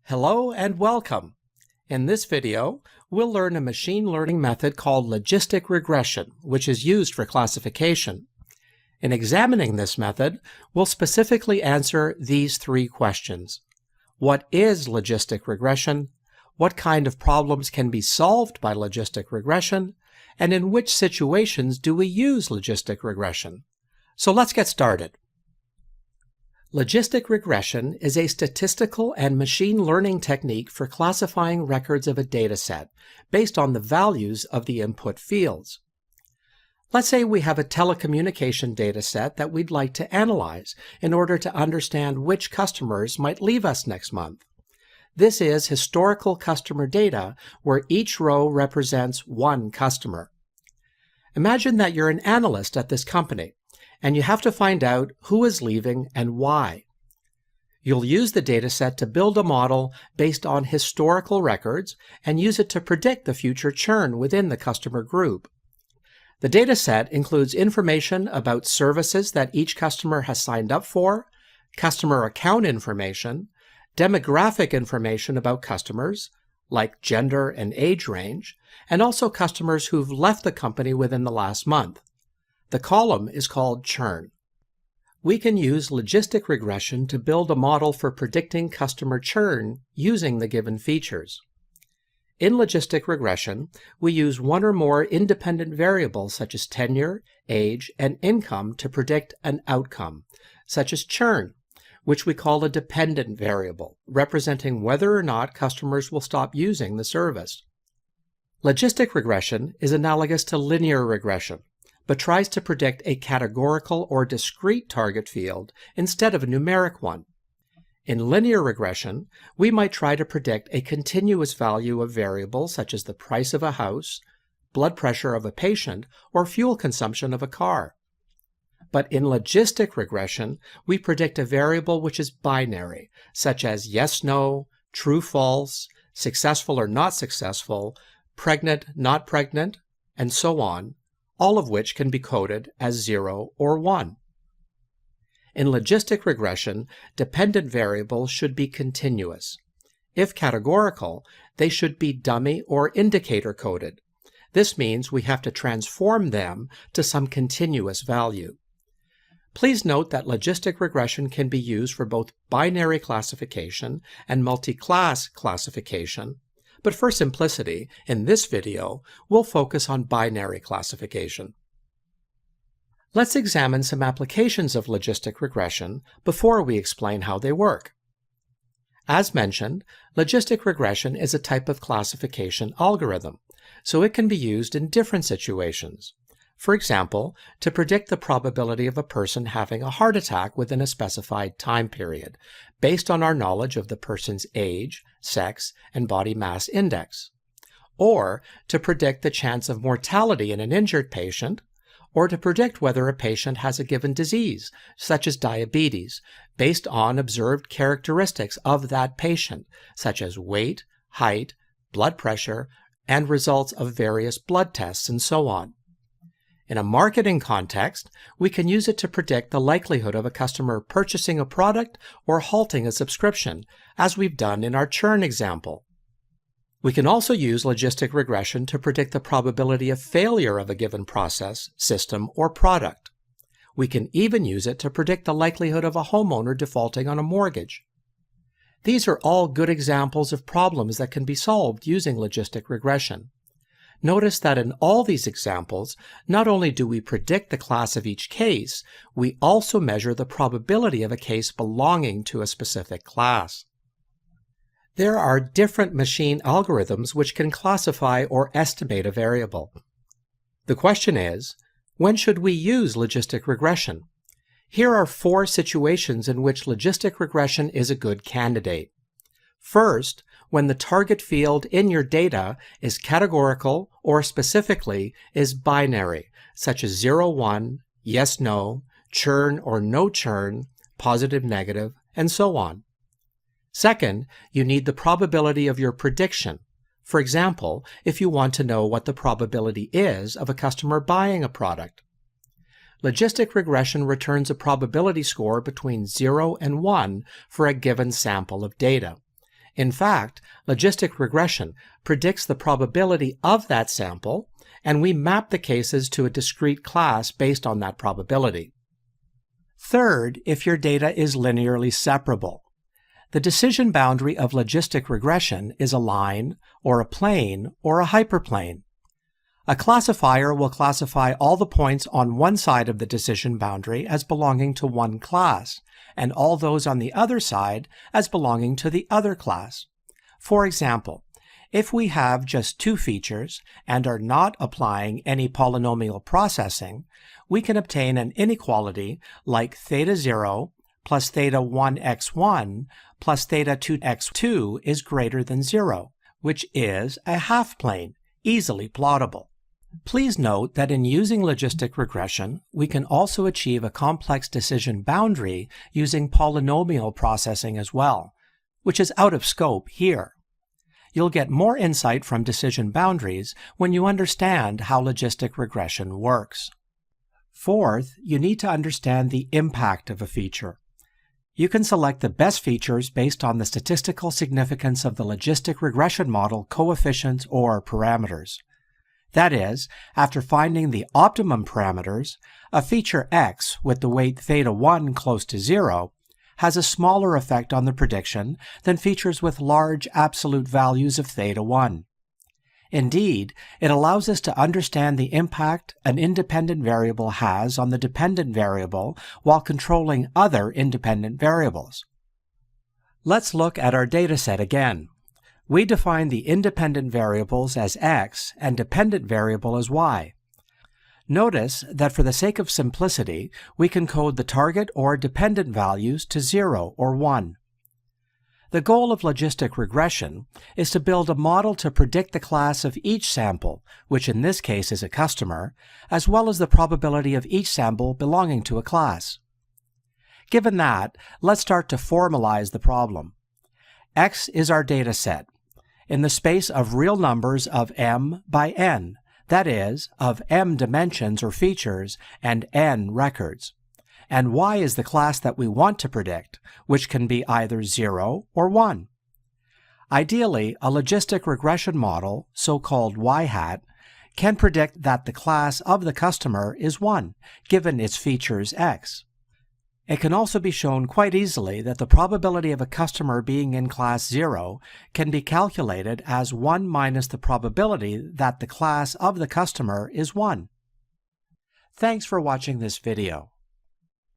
Hello and welcome. In this video, we'll learn a machine learning method called logistic regression, which is used for classification. In examining this method, we'll specifically answer these three questions. What is logistic regression? What kind of problems can be solved by logistic regression? And in which situations do we use logistic regression? So let's get started. Logistic regression is a statistical and machine learning technique for classifying records of a dataset based on the values of the input fields. Let's say we have a telecommunication dataset that we'd like to analyze in order to understand which customers might leave us next month. This is historical customer data where each row represents one customer. Imagine that you're an analyst at this company, and you have to find out who is leaving and why. You'll use the dataset to build a model based on historical records and use it to predict the future churn within the customer group. The dataset includes information about services that each customer has signed up for, customer account information, demographic information about customers, like gender and age range, and also customers who've left the company within the last month. The column is called churn. We can use logistic regression to build a model for predicting customer churn using the given features. In logistic regression, we use one or more independent variables such as tenure, age, and income to predict an outcome, such as churn, which we call a dependent variable, representing whether or not customers will stop using the service. Logistic regression is analogous to linear regression, but tries to predict a categorical or discrete target field instead of a numeric one. In linear regression, we might try to predict a continuous value of variables such as the price of a house, blood pressure of a patient, or fuel consumption of a car. But in logistic regression, we predict a variable which is binary, such as yes-no, true-false, successful or not successful, pregnant, not pregnant, and so on, all of which can be coded as 0 or 1. In logistic regression, dependent variables should be continuous. If categorical, they should be dummy or indicator coded. This means we have to transform them to some continuous value. Please note that logistic regression can be used for both binary classification and multi-class classification. But for simplicity, in this video, we'll focus on binary classification. Let's examine some applications of logistic regression before we explain how they work. As mentioned, logistic regression is a type of classification algorithm, so it can be used in different situations. For example, to predict the probability of a person having a heart attack within a specified time period, based on our knowledge of the person's age, sex, and body mass index. Or to predict the chance of mortality in an injured patient, or to predict whether a patient has a given disease, such as diabetes, based on observed characteristics of that patient, such as weight, height, blood pressure, and results of various blood tests, and so on. In a marketing context, we can use it to predict the likelihood of a customer purchasing a product or halting a subscription, as we've done in our churn example. We can also use logistic regression to predict the probability of failure of a given process, system, or product. We can even use it to predict the likelihood of a homeowner defaulting on a mortgage. These are all good examples of problems that can be solved using logistic regression. Notice that in all these examples, not only do we predict the class of each case, we also measure the probability of a case belonging to a specific class. There are different machine algorithms which can classify or estimate a variable. The question is, when should we use logistic regression? Here are 4 situations in which logistic regression is a good candidate. First, when the target field in your data is categorical or specifically is binary, such as 0, 1, yes, no, churn or no churn, positive, negative, and so on. Second, you need the probability of your prediction. For example, if you want to know what the probability is of a customer buying a product. Logistic regression returns a probability score between 0 and 1 for a given sample of data. In fact, logistic regression predicts the probability of that sample, and we map the cases to a discrete class based on that probability. Third, if your data is linearly separable. The decision boundary of logistic regression is a line, or a plane, or a hyperplane. A classifier will classify all the points on one side of the decision boundary as belonging to one class, and all those on the other side as belonging to the other class. For example, if we have just two features and are not applying any polynomial processing, we can obtain an inequality like theta 0 plus theta 1x1 plus theta 2x2 is greater than 0, which is a half-plane, easily plottable. Please note that in using logistic regression, we can also achieve a complex decision boundary using polynomial processing as well, which is out of scope here. You'll get more insight from decision boundaries when you understand how logistic regression works. Fourth, you need to understand the impact of a feature. You can select the best features based on the statistical significance of the logistic regression model coefficients or parameters. That is, after finding the optimum parameters, a feature x with the weight theta 1 close to 0 has a smaller effect on the prediction than features with large absolute values of theta 1. Indeed, it allows us to understand the impact an independent variable has on the dependent variable while controlling other independent variables. Let's look at our dataset again. We define the independent variables as x and dependent variable as y. Notice that for the sake of simplicity, we can code the target or dependent values to 0 or 1. The goal of logistic regression is to build a model to predict the class of each sample, which in this case is a customer, as well as the probability of each sample belonging to a class. Given that, let's start to formalize the problem. X is our data set, in the space of real numbers of m by n, that is, of m dimensions or features and n records. And y is the class that we want to predict, which can be either 0 or 1. Ideally, a logistic regression model, so-called y-hat, can predict that the class of the customer is 1, given its features x. It can also be shown quite easily that the probability of a customer being in class 0 can be calculated as 1 minus the probability that the class of the customer is 1. Thanks for watching this video.